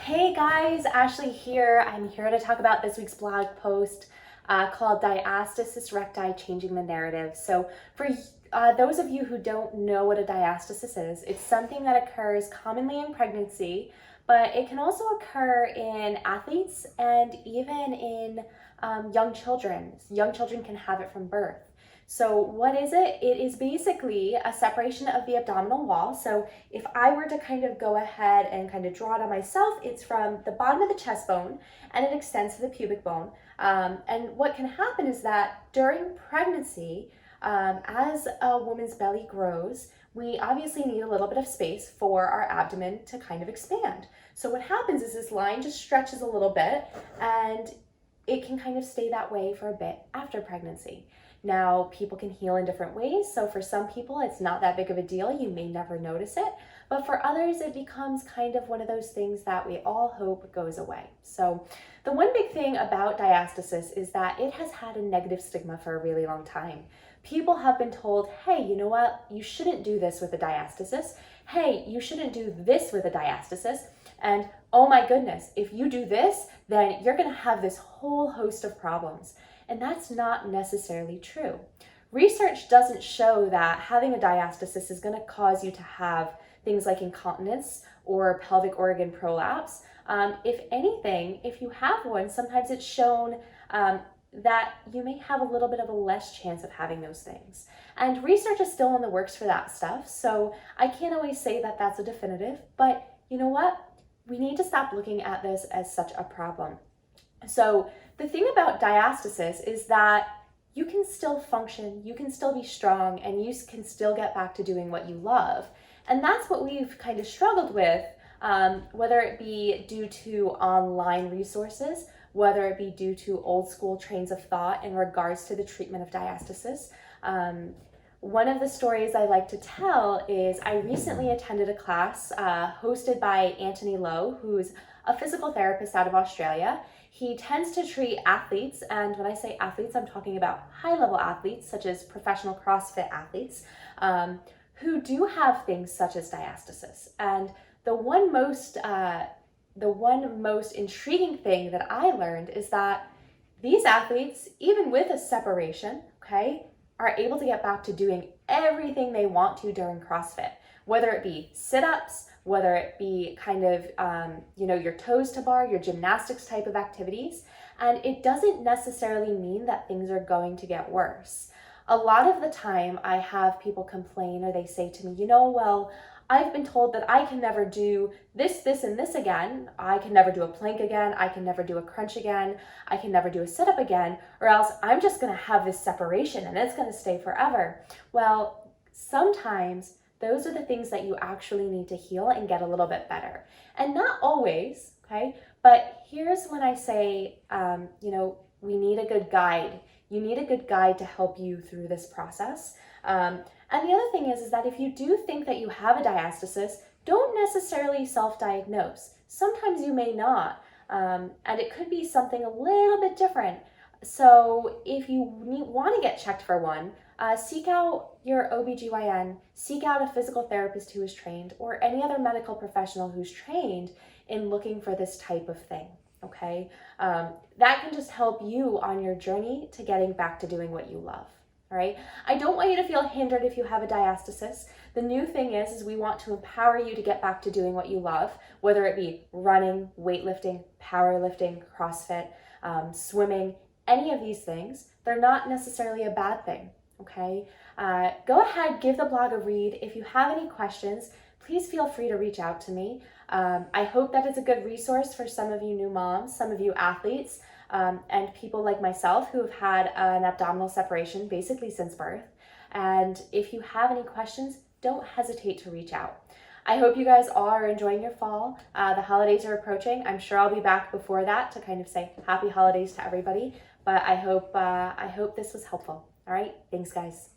Hey guys, Ashley here. I'm here to talk about this week's blog post called Diastasis Recti Changing the Narrative. So for those of you who don't know what a diastasis is, it's something that occurs commonly in pregnancy, but it can also occur in athletes and even in young children. Young children can have it from birth. So what is it? It is basically a separation of the abdominal wall. So if I were to kind of go ahead and kind of draw it on myself, it's from the bottom of the chest bone and it extends to the pubic bone. And what can happen is that during pregnancy, as a woman's belly grows, we obviously need a little bit of space for our abdomen to kind of expand. So what happens is this line just stretches a little bit and it can kind of stay that way for a bit after pregnancy. Now, people can heal in different ways. So for some people, it's not that big of a deal. You may never notice it. But for others, it becomes kind of one of those things that we all hope goes away. So the one big thing about diastasis is that it has had a negative stigma for a really long time. People have been told, hey, you know what? You shouldn't do this with a diastasis. Hey, you shouldn't do this with a diastasis. And oh my goodness, if you do this, then you're going to have this whole host of problems. And that's not necessarily true. Research doesn't show that having a diastasis is going to cause you to have things like incontinence or pelvic organ prolapse. If anything, if you have one, sometimes it's shown that you may have a little bit of a less chance of having those things. And research is still in the works for that stuff, so I can't always say that that's a definitive, but you know what? We need to stop looking at this as such a problem. So the thing about diastasis is that you can still function, you can still be strong, and you can still get back to doing what you love. And that's what we've kind of struggled with, whether it be due to online resources, whether it be due to old school trains of thought in regards to the treatment of diastasis. One of the stories I like to tell is I recently attended a class hosted by Anthony Lowe, who's a physical therapist out of Australia. He tends to treat athletes, and when I say athletes, I'm talking about high-level athletes, such as professional CrossFit athletes, who do have things such as diastasis. And the one most intriguing thing that I learned is that these athletes, even with a separation, okay, are able to get back to doing everything they want to during CrossFit, whether it be sit-ups, whether it be kind of, your toes to bar, your gymnastics type of activities. And it doesn't necessarily mean that things are going to get worse. A lot of the time I have people complain or they say to me, well, I've been told that I can never do this, and this again. I can never do a plank again. I can never do a crunch again. I can never do a sit-up again, or else I'm just going to have this separation and it's going to stay forever. Well, sometimes those are the things that you actually need to heal and get a little bit better. And not always, okay? But here's when I say, we need a good guide. You need a good guide to help you through this process. And the other thing is that if you do think that you have a diastasis, don't necessarily self-diagnose. Sometimes you may not, and it could be something a little bit different. So if you want to get checked for one, seek out your OBGYN, seek out a physical therapist who is trained, or any other medical professional who's trained in looking for this type of thing, okay? That can just help you on your journey to getting back to doing what you love. All right. I don't want you to feel hindered if you have a diastasis. The new thing is we want to empower you to get back to doing what you love, whether it be running, weightlifting, powerlifting, CrossFit, swimming, any of these things. They're not necessarily a bad thing. Okay. Go ahead, give the blog a read. If you have any questions, please feel free to reach out to me. I hope that it's a good resource for some of you new moms, some of you athletes, and people like myself who have had an abdominal separation basically since birth. And if you have any questions, don't hesitate to reach out. I hope you guys all are enjoying your fall. The holidays are approaching. I'm sure I'll be back before that to kind of say happy holidays to everybody. But I hope this was helpful. All right, thanks guys.